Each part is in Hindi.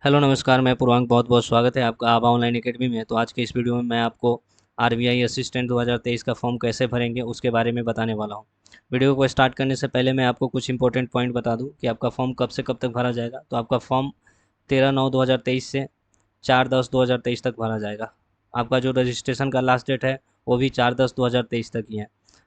हेलो नमस्कार, मैं पूर्वांक। बहुत बहुत स्वागत है आपका आभा ऑनलाइन एकेडमी में। तो आज के इस वीडियो में मैं आपको आरबीआई असिस्टेंट 2023 का फॉर्म कैसे भरेंगे उसके बारे में बताने वाला हूं। वीडियो को स्टार्ट करने से पहले मैं आपको कुछ इंपॉर्टेंट पॉइंट बता दूं कि आपका फॉर्म कब से कब तक भरा जाएगा। तो आपका फॉर्म 13/9/2023 से 4/10/2023 तक भरा जाएगा। आपका जो रजिस्ट्रेशन का लास्ट डेट है वो भी 4/10/2023 तक ही है।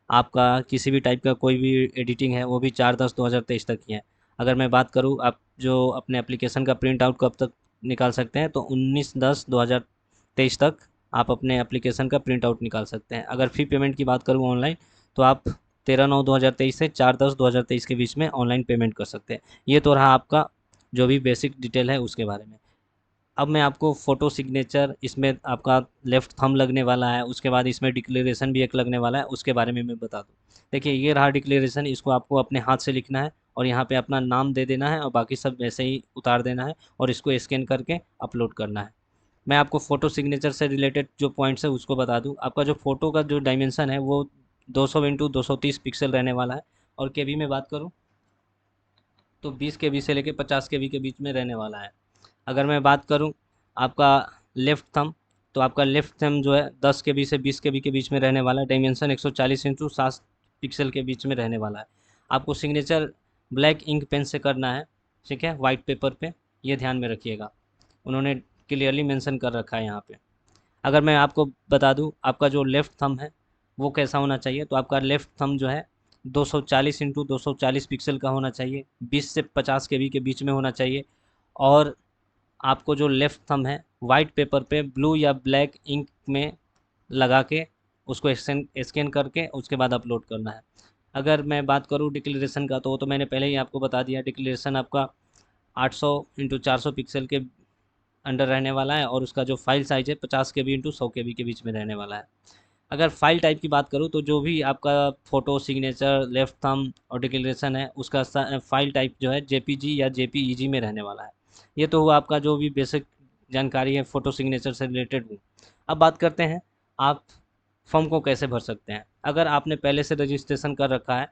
आपका किसी भी टाइप का कोई भी एडिटिंग है वो भी 4/10/2023 तक ही है। अगर मैं बात करूँ आप जो अपने एप्लीकेशन का प्रिंट आउट कब तक निकाल सकते हैं, तो 19/10/2023 तक आप अपने एप्लीकेशन का प्रिंट आउट निकाल सकते हैं। अगर फ़ी पेमेंट की बात करूँ ऑनलाइन, तो आप 13/9/2023 से 4/10/2023 के बीच में ऑनलाइन पेमेंट कर सकते हैं। ये तो रहा आपका जो भी बेसिक डिटेल है उसके बारे में। अब मैं आपको फ़ोटो सिग्नेचर, इसमें आपका लेफ़्ट थंब लगने वाला है, उसके बाद इसमें डिक्लेरेशन भी एक लगने वाला है, उसके बारे में मैं बता दूँ। देखिए, ये रहा डिक्लेरेशन। इसको आपको अपने हाथ से लिखना है और यहाँ पे अपना नाम दे देना है और बाकी सब वैसे ही उतार देना है और इसको स्कैन करके अपलोड करना है। मैं आपको फ़ोटो सिग्नेचर से रिलेटेड जो पॉइंट्स है उसको बता दूँ। आपका जो फ़ोटो का जो डायमेंशन है वो 200 × 230 पिक्सल रहने वाला है। और केबी में बात करूँ तो 20 केबी से लेके 50 केबी के बीच में रहने वाला है। अगर मैं बात करूं आपका लेफ़्ट थंब, तो आपका लेफ़्ट थंब जो है 10 केबी से 20 केबी के बीच में रहने वाला है। डायमेंशन 140 × 7 पिक्सल के बीच में रहने वाला है। आपको सिग्नेचर ब्लैक इंक पेन से करना है, ठीक है, वाइट पेपर पे। ये ध्यान में रखिएगा, उन्होंने क्लियरली मेंशन कर रखा है यहाँ पे। अगर मैं आपको बता दूं आपका जो लेफ़्ट थंब है वो कैसा होना चाहिए, तो आपका लेफ़्ट थंब जो है 240 × 240 पिक्सल का होना चाहिए, 20 से 50 केबी के बीच में होना चाहिए। और आपको जो लेफ़्ट थंब है वाइट पेपर पे ब्लू या ब्लैक इंक में लगा के उसको स्कैन करके उसके बाद अपलोड करना है। अगर मैं बात करूँ डिक्लेरेशन का, तो वो तो मैंने पहले ही आपको बता दिया। डिक्लेरेशन आपका 800 × 400 पिक्सल के अंडर रहने वाला है और उसका जो फाइल साइज़ है 50 केबी × 100 केबी के बीच में रहने वाला है। अगर फाइल टाइप की बात करूँ, तो जो भी आपका फ़ोटो सिग्नेचर लेफ़्ट थंब और डिक्लेरेशन है उसका फाइल टाइप जो है जेपीजी या जेपीईजी में रहने वाला है। ये तो हुआ आपका जो भी बेसिक जानकारी है फ़ोटो सिग्नेचर से रिलेटेड हुई। अब बात करते हैं आप फॉर्म को कैसे भर सकते हैं। अगर आपने पहले से रजिस्ट्रेशन कर रखा है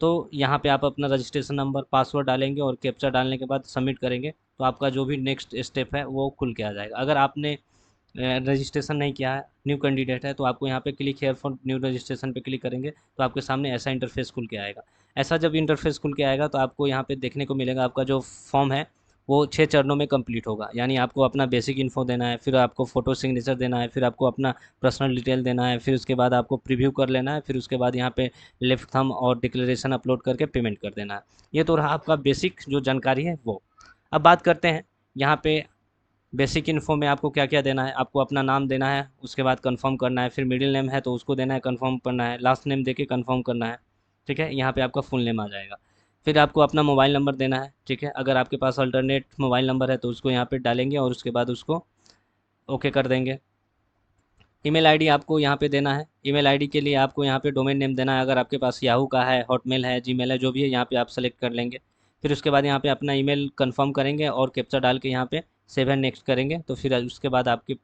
तो यहाँ पे आप अपना रजिस्ट्रेशन नंबर, पासवर्ड डालेंगे और कैप्चा डालने के बाद सबमिट करेंगे, तो आपका जो भी नेक्स्ट स्टेप है वो खुल के आ जाएगा। अगर आपने रजिस्ट्रेशन नहीं किया है, न्यू कैंडिडेट है, तो आपको यहाँ पे click here for new registration पे क्लिक करेंगे तो आपके सामने ऐसा इंटरफेस खुल के आएगा। ऐसा जब इंटरफेस खुल के आएगा तो आपको यहाँ पे देखने को मिलेगा आपका जो फॉर्म है वो 6 चरणों में कंप्लीट होगा। यानी आपको अपना बेसिक इन्फो देना है, फिर आपको फ़ोटो सिग्नेचर देना है, फिर आपको अपना पर्सनल डिटेल देना है, फिर उसके बाद आपको प्रीव्यू कर लेना है, फिर उसके बाद यहाँ पे लेफ्ट थंब और डिक्लेरेशन अपलोड करके पेमेंट कर देना है। ये तो रहा आपका बेसिक जो जानकारी है वो। अब बात करते हैं यहाँ पे बेसिक इन्फो में आपको क्या क्या देना है। आपको अपना नाम देना है, उसके बाद कंफर्म करना है, फिर मिडिल नेम है तो उसको देना है, कंफर्म करना है, लास्ट नेम देके कंफर्म करना है, ठीक है। यहाँ पे आपका फुल नेम आ जाएगा। फिर आपको अपना मोबाइल नंबर देना है, ठीक है। अगर आपके पास अल्टरनेट मोबाइल नंबर है तो उसको यहाँ पे डालेंगे और उसके बाद उसको ओके कर देंगे। ईमेल आईडी आपको यहाँ पे देना है। ईमेल आईडी के लिए आपको यहाँ पे डोमेन नेम देना है। अगर आपके पास याहू का है, हॉटमेल है, जीमेल है, जो भी है यहाँ पे आप सेलेक्ट कर लेंगे। फिर उसके बाद यहाँ पे अपना ईमेल कंफर्म करेंगे और कैप्चा डाल के यहाँ पे सेव एंड नेक्स्ट करेंगे। तो फिर उसके बाद आपके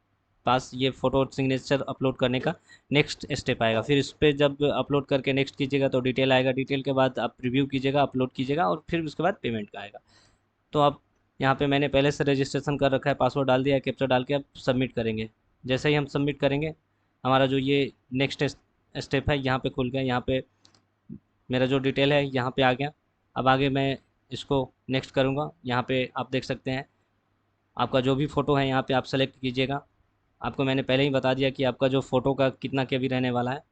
पास ये फ़ोटो सिग्नेचर अपलोड करने का नेक्स्ट स्टेप आएगा। फिर इस पर जब अपलोड करके नेक्स्ट कीजिएगा तो डिटेल आएगा। डिटेल के बाद आप रिव्यू कीजिएगा, अपलोड कीजिएगा और फिर उसके बाद पेमेंट का आएगा। तो आप यहाँ पे मैंने पहले से रजिस्ट्रेशन कर रखा है, पासवर्ड डाल दिया है, कैप्चा डाल के आप सबमिट करेंगे। जैसे ही हम सबमिट करेंगे हमारा जो ये नेक्स्ट स्टेप है यहाँ पे खुल गया। यहाँ पे मेरा जो डिटेल है यहाँ पे आ गया। अब आगे मैं इसको नेक्स्ट करूँगा। यहाँ पे आप देख सकते हैं आपका जो भी फ़ोटो है यहाँ पे आप सेलेक्ट कीजिएगा। आपको मैंने पहले ही बता दिया कि आपका जो फ़ोटो का कितना केबी रहने वाला है।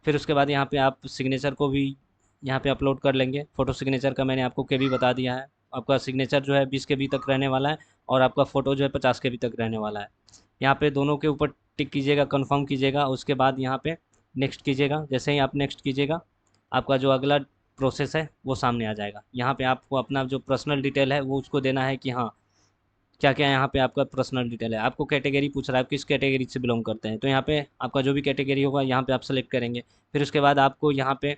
फिर उसके बाद यहाँ पे आप सिग्नेचर को भी यहाँ पे अपलोड कर लेंगे। फ़ोटो सिग्नेचर का मैंने आपको केबी बता दिया है। आपका सिग्नेचर जो है 20 केबी तक रहने वाला है और आपका फ़ोटो जो है 50 केबी तक रहने वाला है। यहाँ पे दोनों के ऊपर टिक कीजिएगा, कंफर्म कीजिएगा, उसके बाद यहाँ पे नेक्स्ट कीजिएगा। जैसे ही आप नेक्स्ट कीजिएगा आपका जो अगला प्रोसेस है वो सामने आ जाएगा। यहाँ पे आपको अपना जो पर्सनल डिटेल है वो उसको देना है कि हाँ क्या क्या यहाँ पे आपका पर्सनल डिटेल है। आपको कैटेगरी पूछ रहा है, आप किस कैटेगरी से बिलोंग करते हैं, तो यहाँ पे आपका जो भी कैटेगरी होगा यहाँ पे आप सेलेक्ट करेंगे। फिर उसके बाद आपको यहाँ पे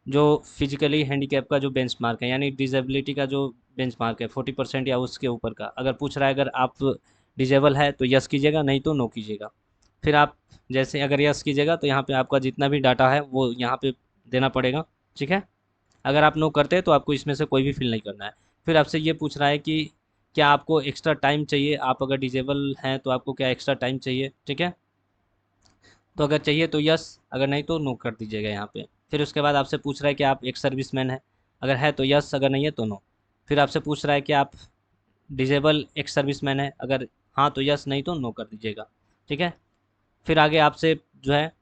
जो फिजिकली हैंडीकैप का जो बेंचमार्क है, यानी डिजेबिलिटी का जो बेंचमार्क है 40% या उसके ऊपर का, अगर पूछ रहा है, अगर आप डिजेबल है तो यस कीजिएगा, नहीं तो नो कीजिएगा। फिर आप जैसे अगर यस कीजिएगा तो यहाँ पे आपका जितना भी डाटा है वो यहाँ पे देना पड़ेगा, ठीक है। अगर आप नो करते हैं तो आपको इसमें से कोई भी फिल नहीं करना है। फिर आपसे ये पूछ रहा है कि क्या आपको एक्स्ट्रा टाइम चाहिए, आप अगर डिजेबल हैं तो आपको क्या एक्स्ट्रा टाइम चाहिए, ठीक है। तो अगर चाहिए तो यस, अगर नहीं तो नो कर दीजिएगा यहाँ पे। फिर उसके बाद आपसे पूछ रहा है कि आप एक सर्विसमैन है, अगर है तो यस, अगर नहीं है तो नो। फिर आपसे पूछ रहा है कि आप डिजेबल एक सर्विसमैन है, अगर हाँ तो यस, नहीं तो नो कर दीजिएगा, ठीक है। फिर आगे आपसे जो है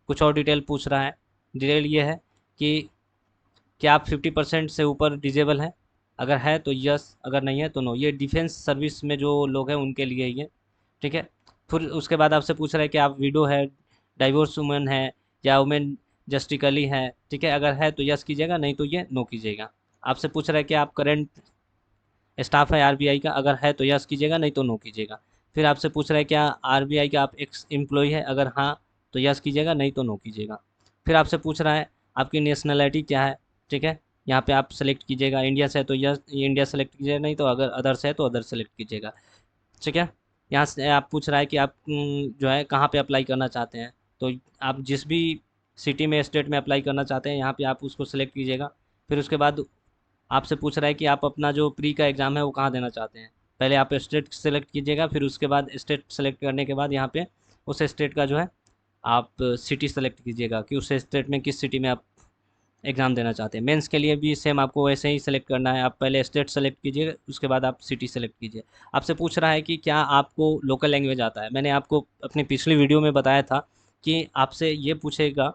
कुछ और डिटेल पूछ रहा है। डिटेल ये है कि क्या आप 50% से ऊपर डिजेबल हैं, अगर है तो यस, अगर नहीं है तो नो। ये डिफेंस सर्विस में जो लोग हैं उनके लिए ये, ठीक है। फिर उसके बाद आपसे पूछ रहा है कि आप विडो है, डाइवोर्स वुमेन है, या वुमेन जस्टिकली है, ठीक है। अगर है तो यस कीजिएगा, नहीं तो ये नो कीजिएगा। आपसे पूछ रहा है कि आप करेंट स्टाफ है आरबीआई का, अगर है तो यस कीजिएगा, नहीं तो नो कीजिएगा। फिर आपसे पूछ रहा है क्या आरबीआई का आप एक्स एम्प्लॉय है, अगर हाँ तो यस कीजिएगा, नहीं तो नो कीजिएगा। फिर आपसे पूछ रहा है आपकी नेशनैलिटी क्या है, ठीक है। यहाँ पे आप सेलेक्ट कीजिएगा, इंडिया से है तो यस इंडिया सेलेक्ट कीजिएगा, नहीं तो अगर अदर से है तो अदर सेलेक्ट कीजिएगा, ठीक है। यहाँ से आप पूछ रहा है कि आप जो है कहाँ पे अप्लाई करना चाहते हैं, तो आप जिस भी सिटी में स्टेट में अप्लाई करना चाहते हैं यहाँ पे आप उसको सेलेक्ट कीजिएगा। फिर उसके बाद आपसे पूछ रहा है कि आप अपना जो प्री का एग्ज़ाम है वो कहाँ देना चाहते हैं। पहले आप स्टेट सेलेक्ट कीजिएगा, फिर उसके बाद स्टेट सेलेक्ट करने के बाद यहाँ पे उस स्टेट का जो है आप सिटी सेलेक्ट कीजिएगा कि उस स्टेट में किस सिटी में आप एग्ज़ाम देना चाहते हैं। मेंस के लिए भी सेम आपको वैसे ही सेलेक्ट करना है, आप पहले स्टेट सेलेक्ट कीजिए, उसके बाद आप सिटी सेलेक्ट कीजिए। आपसे पूछ रहा है कि क्या आपको लोकल लैंग्वेज आता है। मैंने आपको अपनी पिछली वीडियो में बताया था कि आपसे ये पूछेगा,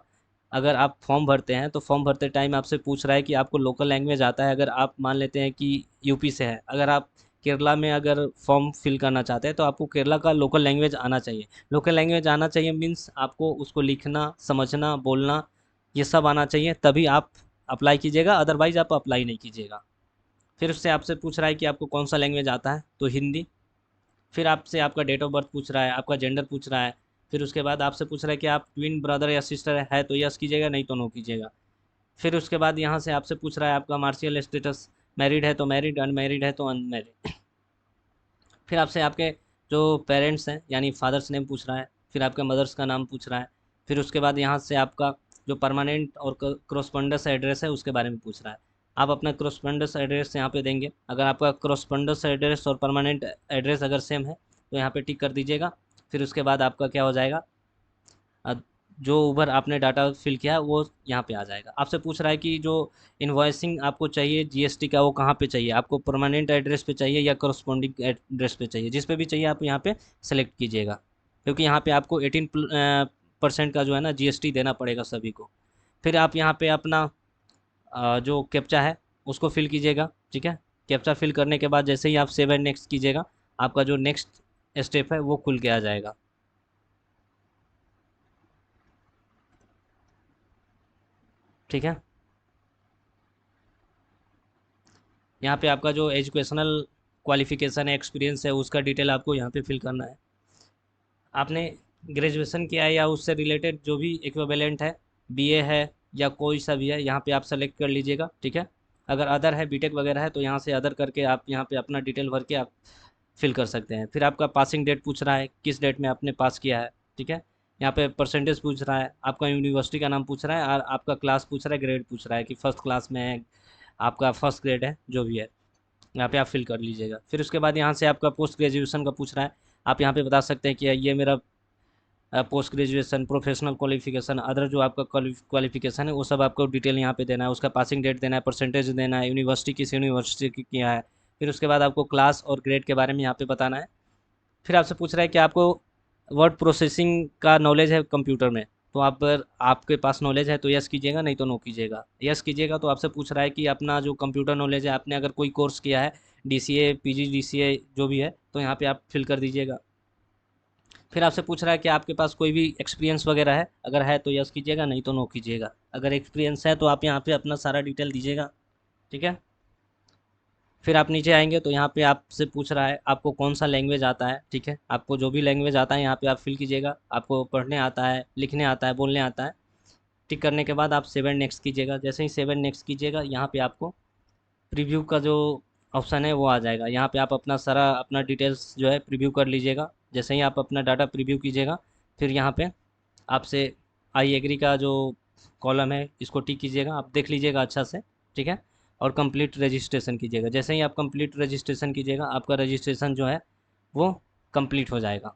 अगर आप फॉर्म भरते हैं तो फॉर्म भरते टाइम आपसे पूछ रहा है कि आपको लोकल लैंग्वेज आता है। अगर आप मान लेते हैं कि यूपी से है, अगर आप केरला में अगर फॉर्म फिल करना चाहते हैं तो आपको केरला का लोकल लैंग्वेज आना चाहिए। लोकल लैंग्वेज आना चाहिए मीन्स आपको उसको लिखना, समझना, बोलना, ये सब आना चाहिए, तभी आप अप्लाई कीजिएगा, अदरवाइज़ आप अप्लाई नहीं कीजिएगा। फिर उससे आपसे पूछ रहा है कि आपको कौन सा लैंग्वेज आता है, तो हिंदी। फिर आपसे आपका डेट ऑफ बर्थ पूछ रहा है, आपका जेंडर पूछ रहा है। फिर उसके बाद आपसे पूछ रहा है कि आप ट्विन ब्रदर या सिस्टर है तो यस कीजिएगा, नहीं तो नो कीजिएगा। फिर उसके बाद यहाँ से आपसे पूछ रहा है आपका मार्शियल स्टेटस, मैरिड है तो मैरिड, अनमैरिड है तो अनमैरिड। फिर आपसे आपके जो पेरेंट्स हैं यानी फादर्स नेम पूछ रहा है, फिर आपके मदर्स का नाम पूछ रहा है। फिर उसके बाद यहाँ से आपका जो परमानेंट और क्रॉसपॉन्डस एड्रेस है उसके बारे में पूछ रहा है। आप अपना क्रॉसपॉन्डस एड्रेस यहाँ पे देंगे, अगर आपका क्रॉसपॉन्डस एड्रेस और परमानेंट एड्रेस अगर सेम है तो यहाँ पे टिक कर दीजिएगा। फिर उसके बाद आपका क्या हो जाएगा, जो ऊपर आपने डाटा फिल किया है वो यहाँ पे आ जाएगा। आपसे पूछ रहा है कि जो इन्वॉइसिंग आपको चाहिए जीएसटी का वो कहाँ पे चाहिए, आपको परमानेंट एड्रेस पे चाहिए या करस्पॉन्डिंग एड्रेस पे चाहिए, जिस पे भी चाहिए आप यहाँ पे सेलेक्ट कीजिएगा, क्योंकि यहाँ पे आपको 18% का जो है ना जीएसटी देना पड़ेगा सभी को। फिर आप यहाँ पे अपना जो कैप्चा है उसको फिल कीजिएगा, ठीक है। कैप्चा फिल करने के बाद जैसे ही आप सेव एंड नेक्स्ट कीजिएगा, आपका जो नेक्स्ट स्टेप है वो खुल के आ जाएगा, ठीक है। यहाँ पे आपका जो एजुकेशनल क्वालिफिकेशन है, एक्सपीरियंस है, उसका डिटेल आपको यहाँ पे फिल करना है। आपने ग्रेजुएशन किया है या उससे रिलेटेड जो भी इक्विवेलेंट है, बीए है या कोई सा भी है, यहाँ पे आप सेलेक्ट कर लीजिएगा, ठीक है। अगर अदर है, बीटेक वगैरह है, तो यहाँ से अदर करके आप यहाँ पे अपना डिटेल भर के आप फिल कर सकते हैं। फिर आपका पासिंग डेट पूछ रहा है, किस डेट में आपने पास किया है, ठीक है। यहाँ पे परसेंटेज पूछ रहा है, आपका यूनिवर्सिटी का नाम पूछ रहा है, और आपका क्लास पूछ रहा है, ग्रेड पूछ रहा है कि फर्स्ट क्लास में है, आपका फर्स्ट ग्रेड है, जो भी है यहाँ पे आप फिल कर लीजिएगा। फिर उसके बाद यहाँ से आपका पोस्ट ग्रेजुएशन का पूछ रहा है, आप यहाँ पे बता सकते हैं कि ये मेरा post graduation, professional qualification, other जो आपका क्वालिफिकेशन है वो सब आपको डिटेल यहाँ पे देना है, उसका पासिंग डेट देना है, परसेंटेज देना है, यूनिवर्सिटी किस यूनिवर्सिटी की किया है। फिर उसके बाद आपको क्लास और ग्रेड के बारे में यहाँ पे बताना है। फिर आपसे पूछ रहा है कि आपको वर्ड प्रोसेसिंग का नॉलेज है कंप्यूटर में, तो आप अगर आपके पास नॉलेज है तो यस कीजिएगा, नहीं तो नो कीजिएगा। यस कीजिएगा तो आपसे पूछ रहा है कि अपना जो कंप्यूटर नॉलेज है, आपने अगर कोई कोर्स किया है, डीसीए, पीजीडीसीए जो भी है, तो यहाँ पे आप फिल कर दीजिएगा। फिर आपसे पूछ रहा है कि आपके पास कोई भी एक्सपीरियंस वगैरह है, अगर है तो यस कीजिएगा, नहीं तो नो कीजिएगा। अगर एक्सपीरियंस है तो आप यहाँ पे अपना सारा डिटेल दीजिएगा, ठीक है। फिर आप नीचे आएंगे तो यहाँ पे आपसे पूछ रहा है आपको कौन सा लैंग्वेज आता है, ठीक है। आपको जो भी लैंग्वेज आता है यहाँ पे आप फिल कीजिएगा, आपको पढ़ने आता है, लिखने आता है, बोलने आता है। टिक करने के बाद आप सेव एंड नेक्स्ट कीजिएगा, जैसे ही सेव एंड नेक्स्ट कीजिएगा यहाँ पे आपको प्रीव्यू का जो ऑप्शन है वो आ जाएगा। यहाँ पे आप अपना सारा अपना डिटेल्स जो है प्रीव्यू कर लीजिएगा। जैसे ही आप अपना डाटा प्रीव्यू कीजिएगा, फिर यहाँ पे आपसे आई एग्री का जो कॉलम है इसको टिक कीजिएगा, आप देख लीजिएगा अच्छा से, ठीक है। और कंप्लीट रजिस्ट्रेशन कीजिएगा। जैसे ही आप कंप्लीट रजिस्ट्रेशन कीजिएगा, आपका रजिस्ट्रेशन जो है वो कंप्लीट हो जाएगा।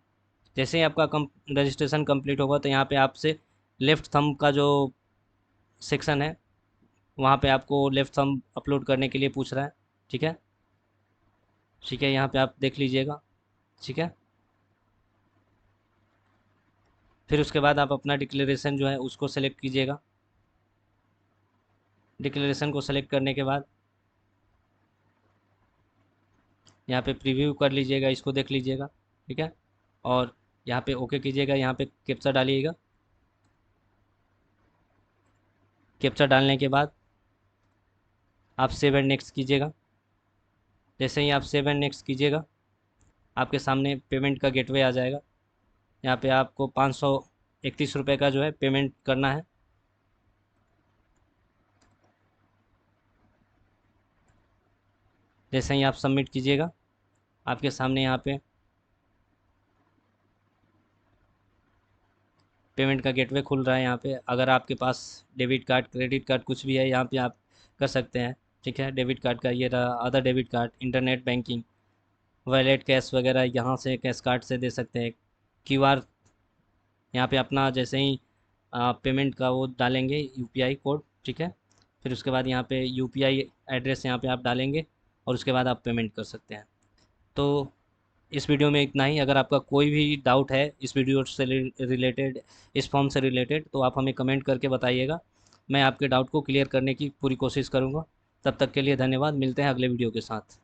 जैसे ही आपका रजिस्ट्रेशन कंप्लीट होगा तो यहाँ पे आपसे लेफ़्ट थंब का जो सेक्शन है, वहाँ पे आपको लेफ़्ट थंब अपलोड करने के लिए पूछ रहा है। ठीक है, ठीक है, यहाँ पे आप देख लीजिएगा। ठीक है, फिर उसके बाद आप अपना डिक्लेरेशन जो है उसको सेलेक्ट कीजिएगा। डिक्लेरेशन को सेलेक्ट करने के बाद यहाँ पे प्रीव्यू कर लीजिएगा, इसको देख लीजिएगा। ठीक है, और यहाँ पे ओके कीजिएगा, यहाँ पे कैप्चा डालिएगा। कैप्चा डालने के बाद आप सेव एंड नेक्स्ट कीजिएगा। जैसे ही आप सेव एंड नेक्स्ट कीजिएगा, आपके सामने पेमेंट का गेटवे आ जाएगा। यहाँ पे आपको 531 रुपये का जो है पेमेंट करना है। जैसे ही आप सबमिट कीजिएगा, आपके सामने यहाँ पे पेमेंट का गेटवे खुल रहा है। यहाँ पे अगर आपके पास डेबिट कार्ड, क्रेडिट कार्ड कुछ भी है, यहाँ पे आप कर सकते हैं। ठीक है, डेबिट कार्ड का ये रहा, other debit card, internet banking, wallet cash वगैरह यहाँ से कैश कार्ड से दे सकते हैं। क्यूआर यहाँ पे अपना जैसे ही पेमेंट का वो डालेंगे यूपीआई कोड। ठीक है, फिर उसके बाद यहाँ पे यूपीआई एड्रेस यहाँ पे आप डालेंगे और उसके बाद आप पेमेंट कर सकते हैं। तो इस वीडियो में इतना ही। अगर आपका कोई भी डाउट है इस वीडियो से रिलेटेड, इस फॉर्म से रिलेटेड, तो आप हमें कमेंट करके बताइएगा। मैं आपके डाउट को क्लियर करने की पूरी कोशिश करूँगा। तब तक के लिए धन्यवाद। मिलते हैं अगले वीडियो के साथ।